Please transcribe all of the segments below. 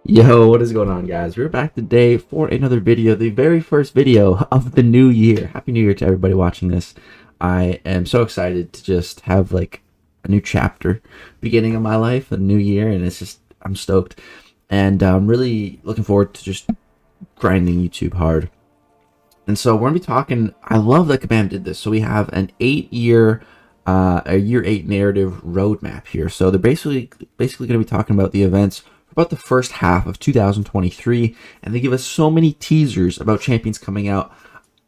Yo, what is going on, guys? We're back today for another video, the very first video of the new year. Happy New Year to everybody watching this. I am so excited to just have like a new chapter beginning of my life, a new year, and I'm stoked. And I'm really looking forward to just grinding YouTube hard. And so we're gonna be talking. I love that Kabam did this. So we have an 8-year, a year 8 narrative roadmap here. So they're basically gonna be talking about the events about the first half of 2023, and they give us so many teasers about champions coming out.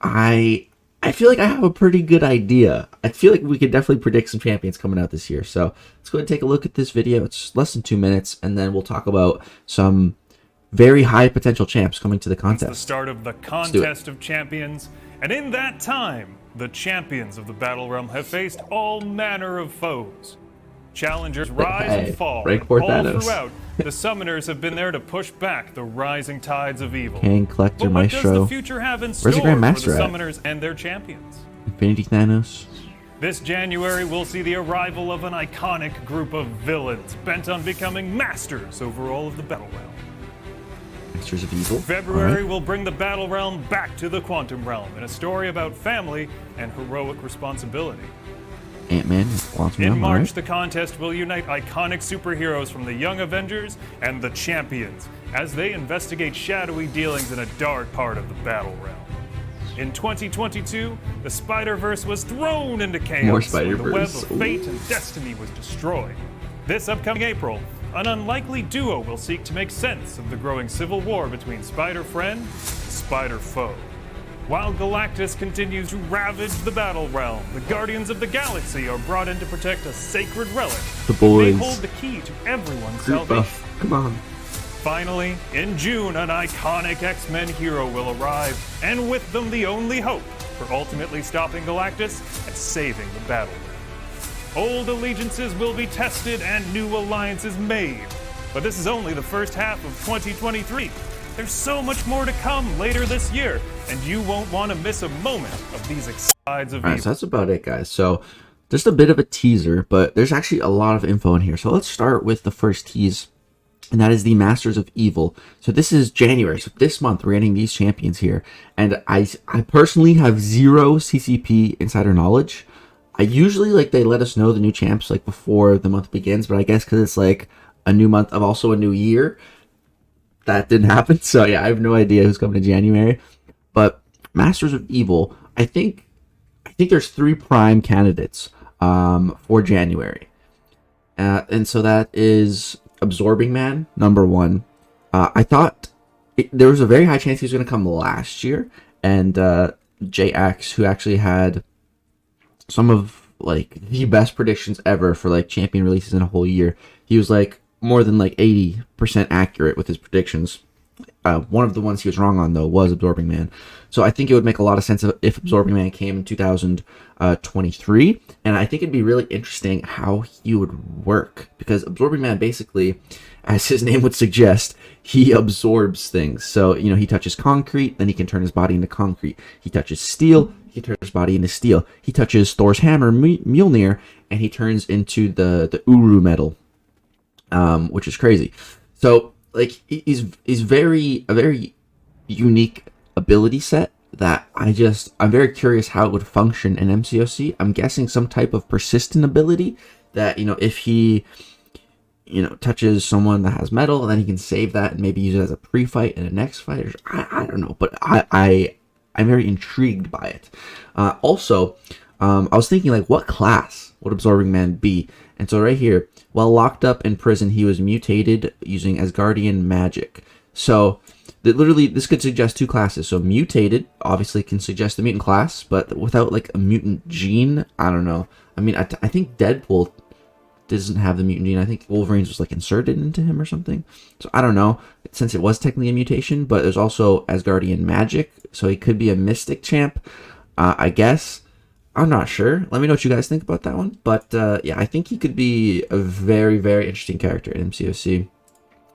I feel like I have a pretty good idea. I feel like we could definitely predict some champions coming out this year. So let's go ahead and take a look at this video. It's less than 2 minutes, and then we'll talk about some very high potential champs coming to the contest. It's the start of the contest of champions, and in that time, the champions of the Battle Realm have faced all manner of foes. Challengers rise and fall, all throughout. The summoners have been there to push back the rising tides of evil. King, Collector, but what Maestro. does the future have in store Where's the Grandmaster for the summoners and their champions? Infinity Thanos. This January, we'll see the arrival of an iconic group of villains bent on becoming masters over all of the Battle Realm. Masters of Evil. February will bring the Battle Realm back to the Quantum Realm in a story about family and heroic responsibility. Ant-Man, in March, the contest will unite iconic superheroes from the Young Avengers and the Champions as they investigate shadowy dealings in a dark part of the Battle Realm. In 2022, the Spider-Verse was thrown into chaos when the web of fate and destiny was destroyed. This upcoming April, an unlikely duo will seek to make sense of the growing civil war between Spider-Friend and Spider-Foe. While Galactus continues to ravage the Battle Realm, the Guardians of the Galaxy are brought in to protect a sacred relic. The boys. They hold the key to everyone's salvation. Come on. Finally, in June, an iconic X-Men hero will arrive, and with them the only hope for ultimately stopping Galactus and saving the Battle Realm. Old allegiances will be tested and new alliances made. But this is only the first half of 2023. There's so much more to come later this year, and you won't want to miss a moment of these sides of evil. Alright, so that's about it, guys. So just a bit of a teaser, but there's actually a lot of info in here. So let's start with the first tease, and that is the Masters of Evil. So this is January, so this month we're getting these champions here, and I personally have zero CCP insider knowledge. I usually they let us know the new champs before the month begins, but I guess because it's a new month of also a new year, that didn't happen. So yeah, I have no idea who's coming to January. But Masters of Evil, I think there's 3 prime candidates for January, and so that is Absorbing Man, number 1. I thought there was a very high chance he was going to come last year, and JX, who actually had some of the best predictions ever for champion releases in a whole year, he was more than 80% accurate with his predictions. One of the ones he was wrong on, though, was Absorbing Man. So I think it would make a lot of sense if Absorbing Man came in 2023. And I think it'd be really interesting how he would work. Because Absorbing Man, basically, as his name would suggest, he absorbs things. So, he touches concrete, then he can turn his body into concrete. He touches steel, he turns his body into steel. He touches Thor's hammer, Mjolnir, and he turns into the Uru metal. Which is crazy. So he's a very unique ability set that I'm very curious how it would function in MCOC. I'm guessing some type of persistent ability that if he touches someone that has metal, then he can save that and maybe use it as a pre-fight in a next fight. I don't know, but I'm very intrigued by it. Also, I was thinking what class would Absorbing Man be? And so right here, while locked up in prison, he was mutated using Asgardian magic. So literally, this could suggest 2 classes. So mutated obviously can suggest the mutant class, but without a mutant gene, I don't know. I mean, I think Deadpool doesn't have the mutant gene. I think Wolverine's was inserted into him or something. So I don't know, since it was technically a mutation, but there's also Asgardian magic, so he could be a mystic champ, I guess. I'm not sure. Let me know what you guys think about that one. But yeah, I think he could be a very, very interesting character in MCOC.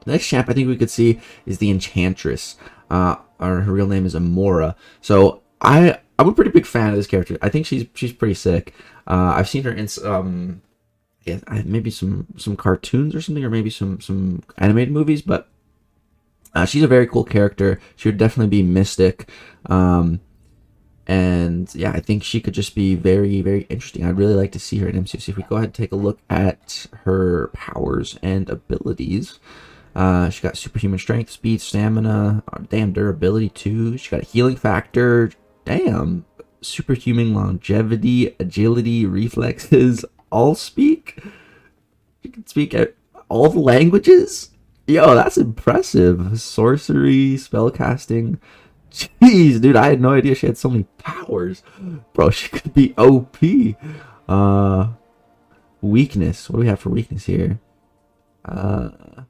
The next champ I think we could see is the Enchantress. Her real name is Amora. So I'm a pretty big fan of this character. I think she's pretty sick. I've seen her in maybe some cartoons or something, or maybe some animated movies, but She's a very cool character. She would definitely be Mystic. And yeah, I think she could just be very, very interesting. I'd really like to see her in MCOC. If we go ahead and take a look at her powers and abilities, she got superhuman strength, speed, stamina, damn durability too. She got a healing factor, damn superhuman longevity, agility, reflexes, all speak. She can speak all the languages. Yo, that's impressive. Sorcery, spellcasting. Jeez, dude, I had no idea she had so many powers. Bro, she could be OP. Weakness. What do we have for weakness here? Her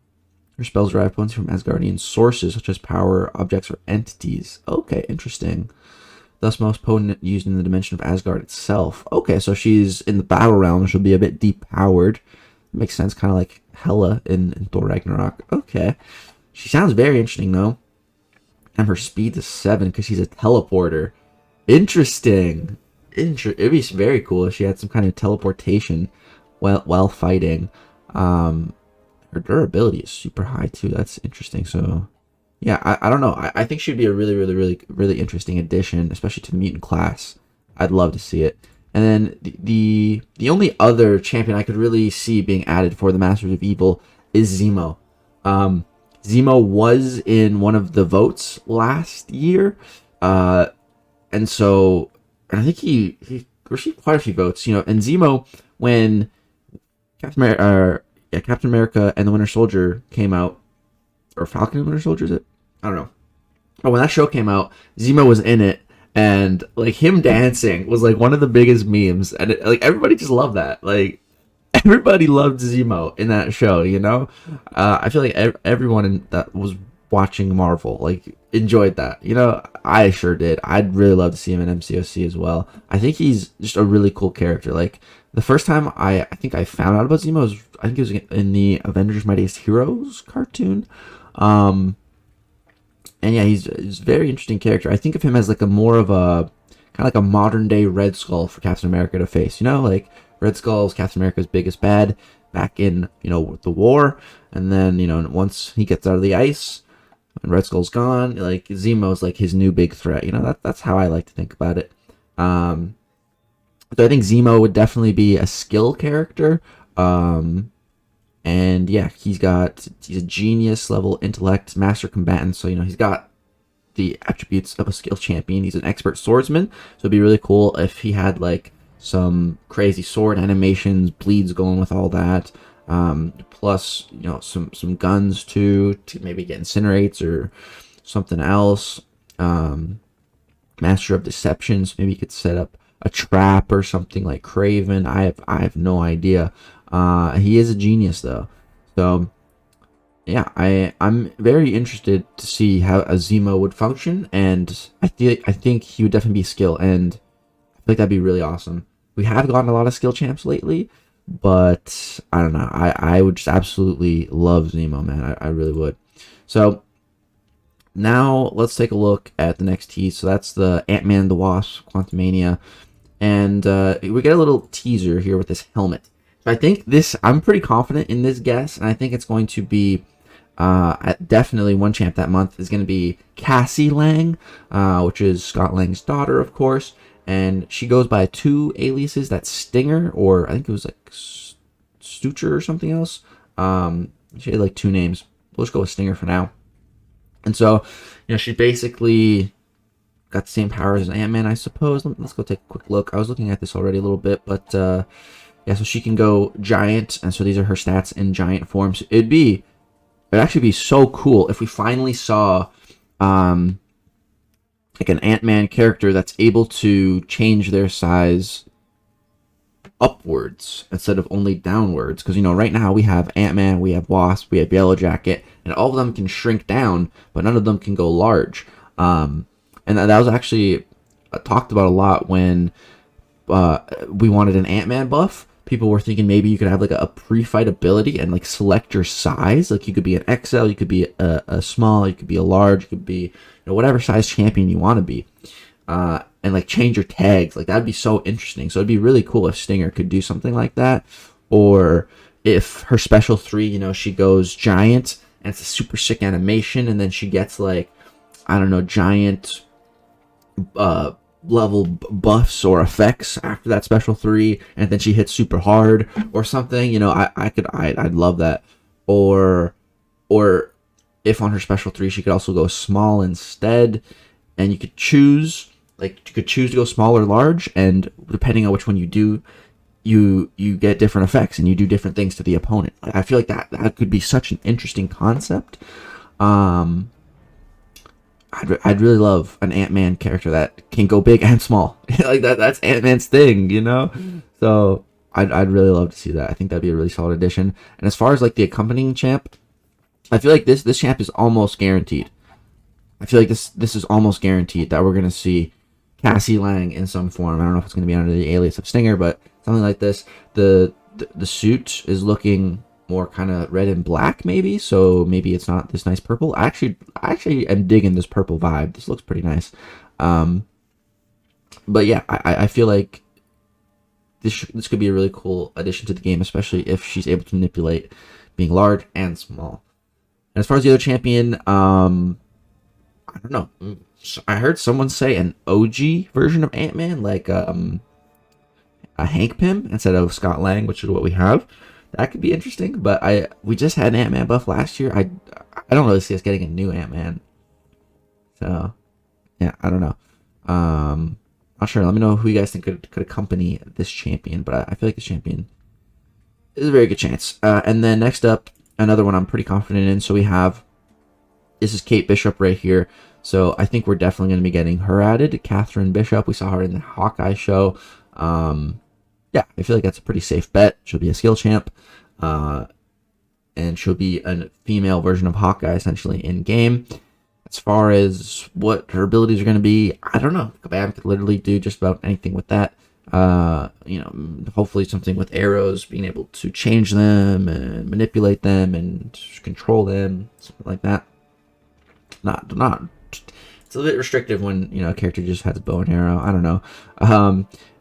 spells derive points from Asgardian sources, such as power, objects, or entities. Okay, interesting. Thus most potent used in the dimension of Asgard itself. Okay, so she's in the battle realm. She'll be a bit deep-powered. Makes sense, kind of like Hela in Thor Ragnarok. Okay. She sounds very interesting, though. And her speed is 7 because she's a teleporter. Interesting. It'd be very cool if she had some kind of teleportation while fighting. Her durability is super high too. That's interesting. So yeah, I don't know. I think she'd be a really, really, really, really interesting addition, especially to the mutant class. I'd love to see it. And then the only other champion I could really see being added for the Masters of Evil is Zemo. Zemo was in one of the votes last year, and so I think he received quite a few votes, you know. And Zemo, when Captain America and the Winter Soldier came out, or Falcon and Winter Soldier, is it? I don't know. But when that show came out, Zemo was in it, and like him dancing was like one of the biggest memes, and like everybody just loved that, like. Everybody loved Zemo in that show, you know? I feel like everyone that was watching Marvel, like, enjoyed that. You know, I sure did. I'd really love to see him in MCOC as well. I think he's just a really cool character. Like, the first time I think I found out about Zemo was, I think it was in the Avengers Mightiest Heroes cartoon. And yeah, he's a very interesting character. I think of him as like a more of a, kind of like a modern day Red Skull for Captain America to face, you know? Like, Red Skull's Captain America's biggest bad back in, you know, the war. And then, you know, once he gets out of the ice and Red Skull's gone, like, Zemo's like his new big threat. You know, that's how I like to think about it. So I think Zemo would definitely be a skill character. And yeah, he's a genius level intellect, master combatant. So, you know, he's got the attributes of a skill champion. He's an expert swordsman. So it'd be really cool if he had like some crazy sword animations, bleeds going with all that, plus, you know, some guns too, to maybe get incinerates or something else. Master of deceptions, maybe you could set up a trap or something like Craven. I have no idea. He is a genius though, so yeah, I'm very interested to see how a Zemo would function, and I think he would definitely be a skill, and I think that'd be really awesome. We have gotten a lot of skill champs lately, but I don't know. I would just absolutely love Zemo, man. I really would. So now let's take a look at the next tease. So that's the Ant-Man the Wasp Quantumania, and we get a little teaser here with this helmet. So I think I'm pretty confident in this guess, and I think it's going to be definitely one champ that month is going to be Cassie Lang, which is Scott Lang's daughter, of course. And she goes by 2 aliases. That's Stinger, or I think it was like Stutcher or something else. She had like 2 names. We'll just go with Stinger for now. And so, you know, she basically got the same powers as Ant-Man, I suppose. Let's go take a quick look. I was looking at this already a little bit, but yeah, so she can go giant, and so these are her stats in giant forms. It'd actually be so cool if we finally saw like an Ant-Man character that's able to change their size upwards instead of only downwards. Because, you know, right now we have Ant-Man, we have Wasp, we have Yellow Jacket, and all of them can shrink down, but none of them can go large. And that was actually talked about a lot when we wanted an Ant-Man buff. People were thinking maybe you could have like a pre-fight ability and like select your size. Like you could be an XL, you could be a small, you could be a large, you could be, you know, whatever size champion you want to be. And like change your tags. Like that'd be so interesting. So it'd be really cool if Stinger could do something like that. Or if her special 3, you know, she goes giant and it's a super sick animation, and then she gets like, I don't know, giant level buffs or effects after that special 3, and then she hits super hard or something. You know, I'd love that. Or if on her special 3 she could also go small instead, and you could choose, like, you could choose to go small or large, and depending on which one you do, you get different effects and you do different things to the opponent. I feel like that could be such an interesting concept. I'd really love an Ant-Man character that can go big and small. Like that's Ant-Man's thing, you know? So I'd really love to see that. I think that'd be a really solid addition. And as far as like the accompanying champ, I feel like this champ is almost guaranteed. I feel like this is almost guaranteed that we're gonna see Cassie Lang in some form. I don't know if it's gonna be under the alias of Stinger, but something like this. The suit is looking more kind of red and black, maybe, so maybe it's not this nice purple. I actually am digging this purple vibe. This looks pretty nice. But yeah, I feel like this could be a really cool addition to the game, especially if she's able to manipulate being large and small. And as far as the other champion, I don't know. I heard someone say an OG version of Ant-Man, like a Hank Pym instead of Scott Lang, which is what we have. That could be interesting, but we just had an Ant-Man buff last year. I don't really see us getting a new Ant-Man. So, yeah, I don't know. Not sure. Let me know who you guys think could accompany this champion, but I feel like this champion is a very good chance. And then next up, another one I'm pretty confident in. So this is Kate Bishop right here. So I think we're definitely going to be getting her added. Catherine Bishop. We saw her in the Hawkeye show. Yeah, I feel like that's a pretty safe bet. She'll be a skill champ, and she'll be a female version of Hawkeye, essentially, in-game. As far as what her abilities are going to be, I don't know. Kabam could literally do just about anything with that. You know, hopefully something with arrows, being able to change them and manipulate them and control them, something like that. Not. It's a bit restrictive when, you know, a character just has a bow and arrow. I don't know.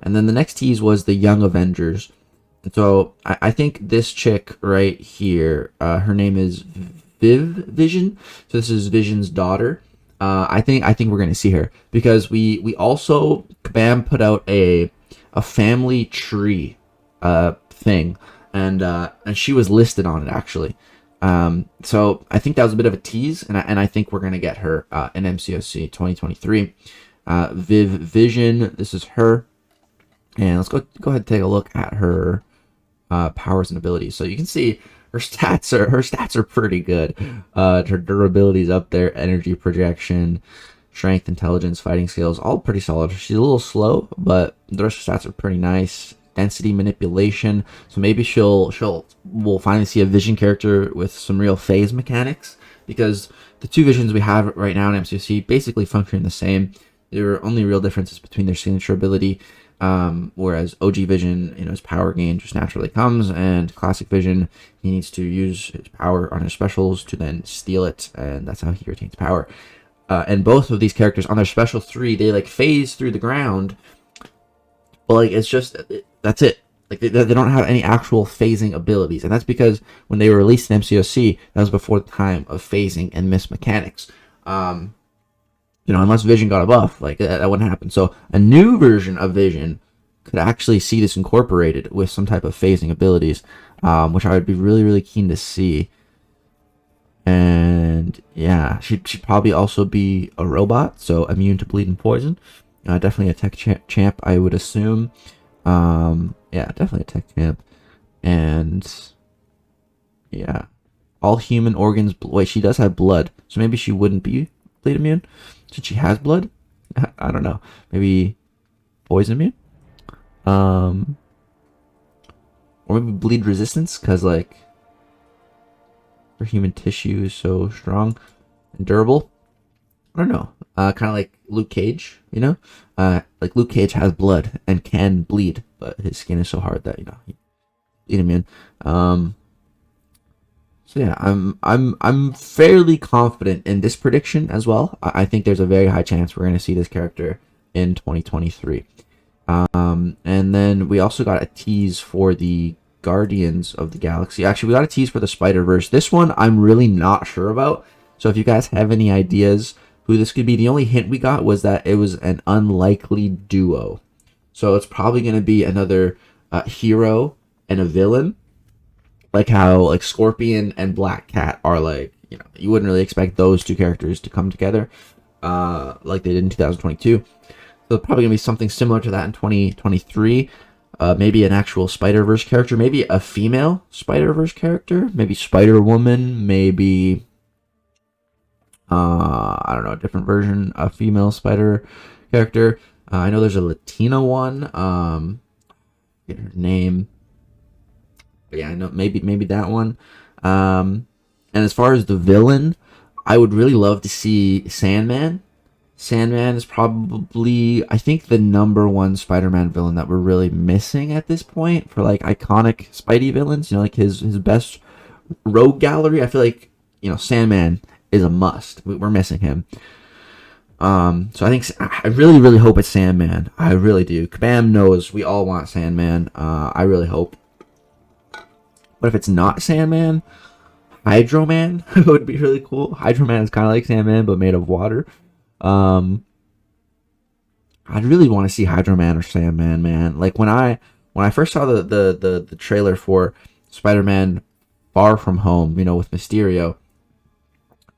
And then the next tease was the Young Avengers. And so I think this chick right here, her name is Vision. So this is Vision's daughter. I think we're gonna see her because we also, Kabam put out a family tree thing, and she was listed on it actually. So I think that was a bit of a tease, and I think we're gonna get her in MCOC 2023. Vision, this is her, and let's go ahead and take a look at her powers and abilities. So you can see her stats are pretty good. Her durability is up there, energy projection, strength, intelligence, fighting skills, all pretty solid. She's a little slow, but the rest of her stats are pretty nice. Density manipulation, so maybe we'll finally see a Vision character with some real phase mechanics, because the two Visions we have right now in MCOC basically function the same. There are only real differences between their signature ability, whereas OG Vision, you know, his power gain just naturally comes, and Classic Vision, he needs to use his power on his specials to then steal it, and that's how he retains power. And both of these characters on their special 3, they like phase through the ground, but like it's just that's it. Like they don't have any actual phasing abilities, and that's because when they were released in MCOC, that was before the time of phasing and miss mechanics. You know, unless Vision got a buff, like that wouldn't happen. So a new version of Vision could actually see this incorporated with some type of phasing abilities, which I would be really, really keen to see. And yeah, she'd probably also be a robot, so immune to bleed and poison. Definitely a tech champ, I would assume. Yeah, definitely a tech champ. And yeah, all human organs. Wait, she does have blood, so maybe she wouldn't be bleed immune since she has blood. I don't know. Maybe poison immune. Or maybe bleed resistance, because like her human tissue is so strong and durable. I don't know. Kind of like Luke Cage, you know? Like Luke Cage has blood and can bleed, but his skin is so hard that, you know, he bleed him in. So yeah, I'm fairly confident in this prediction as well. I think there's a very high chance we're going to see this character in 2023. And then we also got a tease for the Guardians of the Galaxy. Actually, we got a tease for the Spider-Verse. This one I'm really not sure about. So if you guys have any ideas who this could be, the only hint we got was that it was an unlikely duo. So it's probably going to be another hero and a villain, like how like Scorpion and Black Cat are like, you know, you wouldn't really expect those two characters to come together like they did in 2022. So probably going to be something similar to that in 2023. Maybe an actual Spider-Verse character, maybe a female Spider-Verse character, maybe Spider-Woman, maybe I don't know, a different version of female Spider character. I know there's a Latina one. Get her name. But yeah, I know maybe that one. And as far as the villain, I would really love to see Sandman. Sandman is probably, I think, the #1 Spider-Man villain that we're really missing at this point for like iconic Spidey villains. You know, like his best rogue gallery. I feel like, you know, Sandman is a must. We're missing him. So I really, really hope it's Sandman. I really do. Kabam knows we all want Sandman. I really hope. But if it's not Sandman, Hydro Man would be really cool. Hydro Man is kind of like Sandman, but made of water. I'd really want to see Hydro Man or Sandman, man. Like when I first saw the trailer for Spider-Man Far From Home, you know, with Mysterio,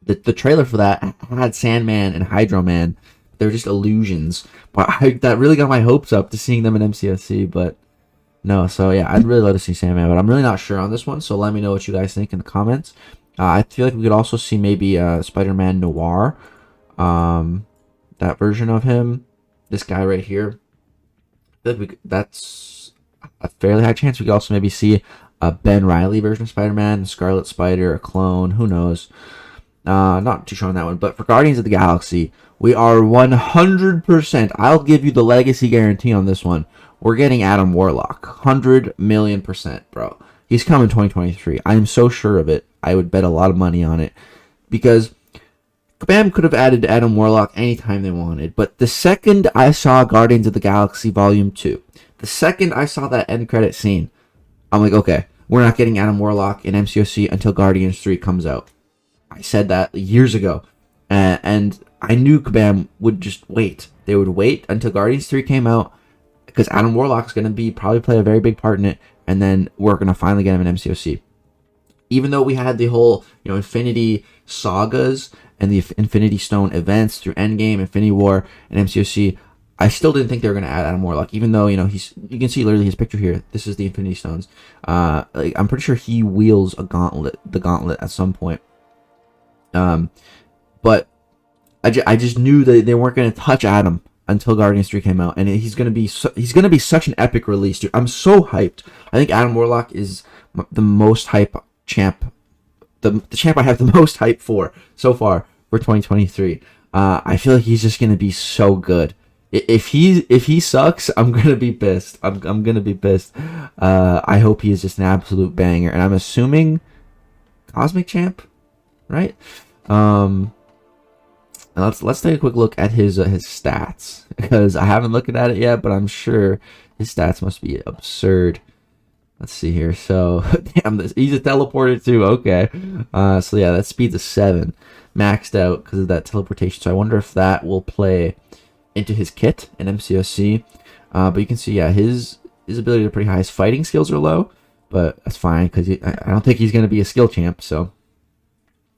the trailer for that had Sandman and Hydro Man. They were just illusions, but that really got my hopes up to seeing them in MCOC. But no, so yeah, I'd really love to see Sandman, but I'm really not sure on this one. So let me know what you guys think in the comments. I feel like we could also see maybe Spider-Man Noir. That version of him, this guy right here, that's a fairly high chance. We could also maybe see a Ben Reilly version of Spider-Man, Scarlet Spider, a clone, who knows. Not too sure on that one, but for Guardians of the Galaxy, we are 100%, I'll give you the legacy guarantee on this one, we're getting Adam Warlock, 100,000,000%, bro. He's coming 2023. I am so sure of it. I would bet a lot of money on it, because Kabam could have added Adam Warlock anytime they wanted, but the second I saw Guardians of the Galaxy Volume 2, the second I saw that end credit scene, I'm like, okay, we're not getting Adam Warlock in MCOC until Guardians 3 comes out. I said that years ago, and I knew Kabam would just wait. They would wait until Guardians 3 came out, because Adam Warlock's going to probably play a very big part in it, and then we're going to finally get him in MCOC. Even though we had the whole, you know, Infinity Sagas and the Infinity Stone events through Endgame, Infinity War, and MCOC, I still didn't think they were going to add Adam Warlock, even though, you know, you can see literally his picture here. This is the Infinity Stones. Like, I'm pretty sure he wields the gauntlet at some point. But I just knew that they weren't going to touch Adam until Guardians 3 came out, and he's going to be such an epic release, dude. I'm so hyped. I think Adam Warlock is the most hype champ, the champ I have the most hype for so far for 2023. I feel like he's just going to be so good. If he sucks, I'm going to be pissed. I'm going to be pissed. I hope he is just an absolute banger, and I'm assuming Cosmic Champ, right? Let's take a quick look at his stats, because I haven't looked at it yet, but I'm sure his stats must be absurd. Let's see here. So, damn, he's a teleporter too. Okay. So yeah, that speed's a 7, maxed out because of that teleportation. So I wonder if that will play into his kit in MCOC. But you can see, yeah, his abilities are pretty high. His fighting skills are low, but that's fine, because I don't think he's going to be a skill champ. So,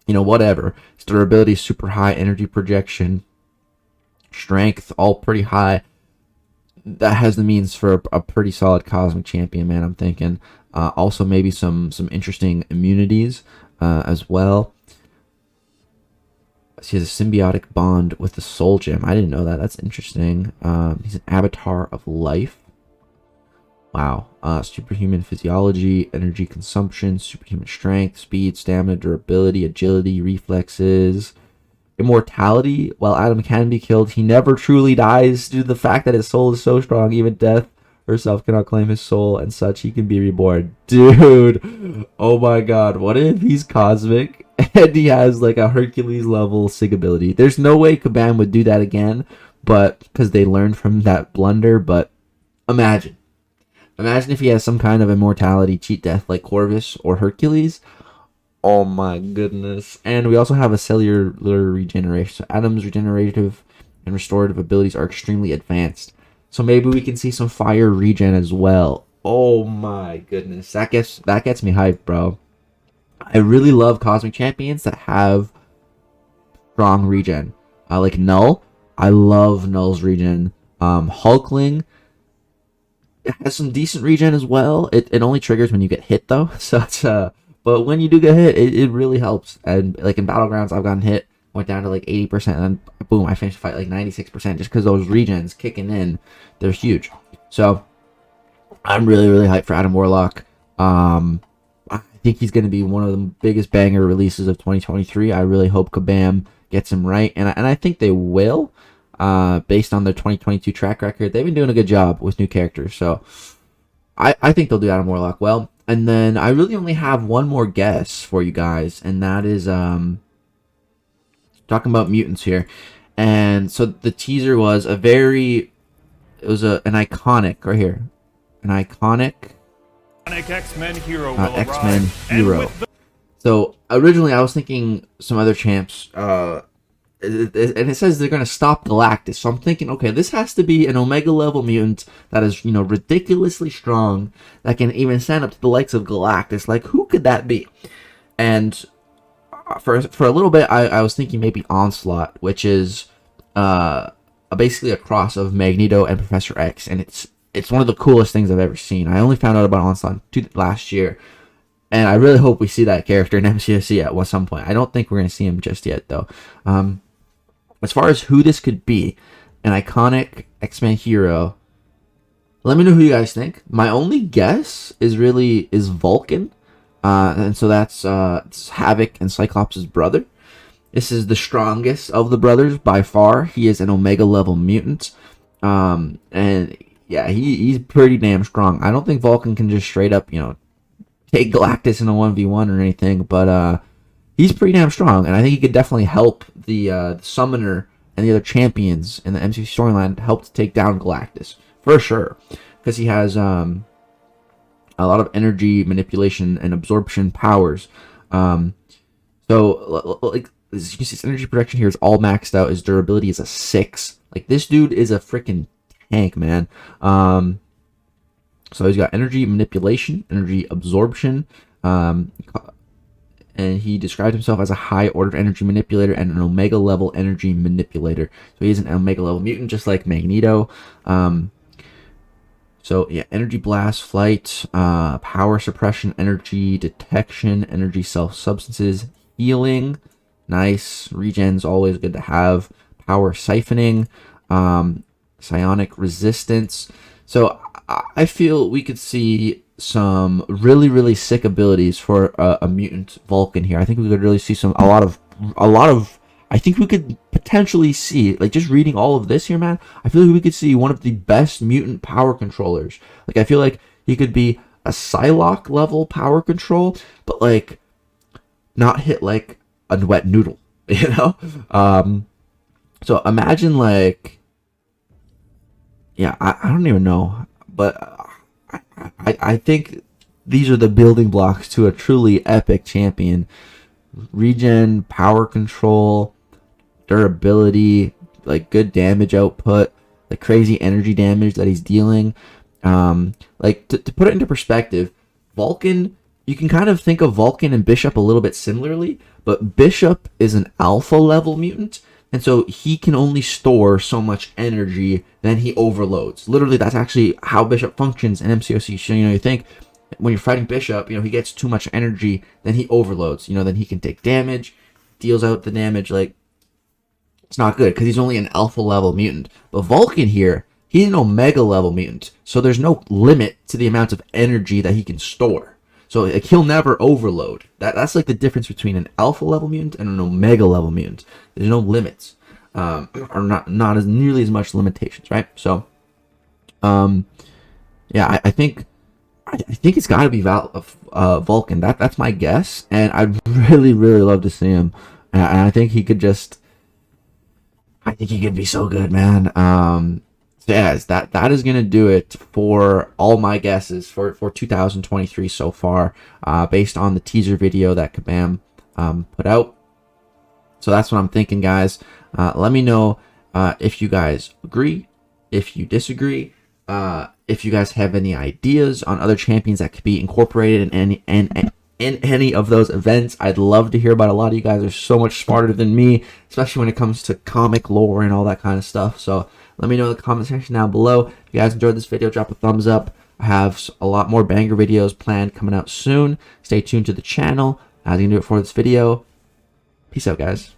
you know, whatever. His durability is super high, energy projection, strength, all pretty high. That has the means for a pretty solid Cosmic Champion, man, I'm thinking. Also, maybe some interesting immunities as well. He has a symbiotic bond with the Soul Gem. I didn't know that. That's interesting. He's an avatar of life. Wow. Superhuman physiology, energy consumption, superhuman strength, speed, stamina, durability, agility, reflexes, immortality. While Adam can be killed, he never truly dies due to the fact that his soul is so strong, even death herself cannot claim his soul, and such he can be reborn. Dude, oh my god, what if he's cosmic and he has like a Hercules level sig ability? There's no way Kabam would do that again, but because they learned from that blunder. But imagine Imagine if he has some kind of immortality cheat death like Corvus or Hercules. Oh my goodness. And we also have a cellular regeneration. So Adam's regenerative and restorative abilities are extremely advanced. So maybe we can see some fire regen as well. Oh my goodness. That gets me hyped, bro. I really love cosmic champions that have strong regen. Like Null. I love Null's regen. Hulkling, it has some decent regen as well. It only triggers when you get hit though. So it's but when you do get hit, it really helps. And like in Battlegrounds, I've gotten hit, went down to like 80%, and then boom, I finished the fight like 96% just because those regens kicking in, they're huge. So I'm really, really hyped for Adam Warlock. I think he's going to be one of the biggest banger releases of 2023. I really hope Kabam gets him right, and I think they will. Based on their 2022 track record, they've been doing a good job with new characters. So I think they'll do Adam Warlock well. And then I really only have one more guess for you guys, and that is talking about mutants here. And so the teaser was an iconic right here, an iconic X-Men hero X-Men hero. So originally I was thinking some other champs, and it says they're gonna stop Galactus. So I'm thinking, okay, this has to be an Omega level mutant that is, ridiculously strong, that can even stand up to the likes of Galactus. Like, who could that be? And for a little bit, I was thinking maybe Onslaught, which is basically a cross of Magneto and Professor X, and it's one of the coolest things I've ever seen. I only found out about Onslaught last year, and I really hope we see that character in MCOC at some point. I don't think we're going to see him just yet, though. As far as who this could be, an iconic X-Men hero, let me know who you guys think. My only guess is Vulcan, and so that's Havoc and Cyclops' brother. This is the strongest of the brothers by far. He is an Omega level mutant, and yeah, he's pretty damn strong. I don't think Vulcan can just straight up, take Galactus in a 1v1 or anything, but he's pretty damn strong, and I think he could definitely help the Summoner and the other champions in the MCOC storyline help to take down Galactus, for sure, because he has a lot of energy manipulation and absorption powers. So, like, as you can see, his energy protection here is all maxed out. His durability is a 6. Like, this dude is a freaking tank, man. So he's got energy manipulation, energy absorption, and he described himself as a high order energy manipulator and an Omega level energy manipulator. So he is an Omega level mutant, just like Magneto. So yeah, energy blast, flight, power suppression, energy detection, energy self-substances, healing, nice, regen's always good to have, power siphoning, psionic resistance. So I feel we could see some really, really sick abilities for a mutant Vulcan here. I think we could really see a lot of. I think we could potentially see, like, just reading all of this here, man. I feel like we could see one of the best mutant power controllers. Like, I feel like he could be a Psylocke level power control, but like not hit like a wet noodle, So imagine, like, yeah, I don't even know, but I think these are the building blocks to a truly epic champion. Regen, power control, durability, like good damage output, the crazy energy damage that he's dealing. Like, to put it into perspective, Vulcan, you can kind of think of Vulcan and Bishop a little bit similarly, but Bishop is an alpha level mutant, and so he can only store so much energy, then he overloads. Literally, that's actually how Bishop functions in MCOC. So, you think when you're fighting Bishop, he gets too much energy, then he overloads. Then he can take damage, deals out the damage. Like, it's not good because he's only an alpha level mutant. But Vulcan here, he's an Omega level mutant, so there's no limit to the amount of energy that he can store. So, like, he'll never overload. That's like the difference between an alpha level mutant and an Omega level mutant. There's no limits, or not as nearly as much limitations, right? So, yeah, I think it's got to be Vulcan. That's my guess, and I'd really, really love to see him. And I think he could be so good, man. So yeah, guys, that is gonna do it for all my guesses for 2023 so far, based on the teaser video that Kabam put out. So that's what I'm thinking, guys. Let me know if you guys agree, if you disagree, if you guys have any ideas on other champions that could be incorporated in any of those events. I'd love to hear about. A lot of you guys are so much smarter than me, especially when it comes to comic lore and all that kind of stuff. So let me know in the comment section down below. If you guys enjoyed this video, drop a thumbs up. I have a lot more banger videos planned coming out soon. Stay tuned to the channel. That's going to do it for this video. Peace out, guys.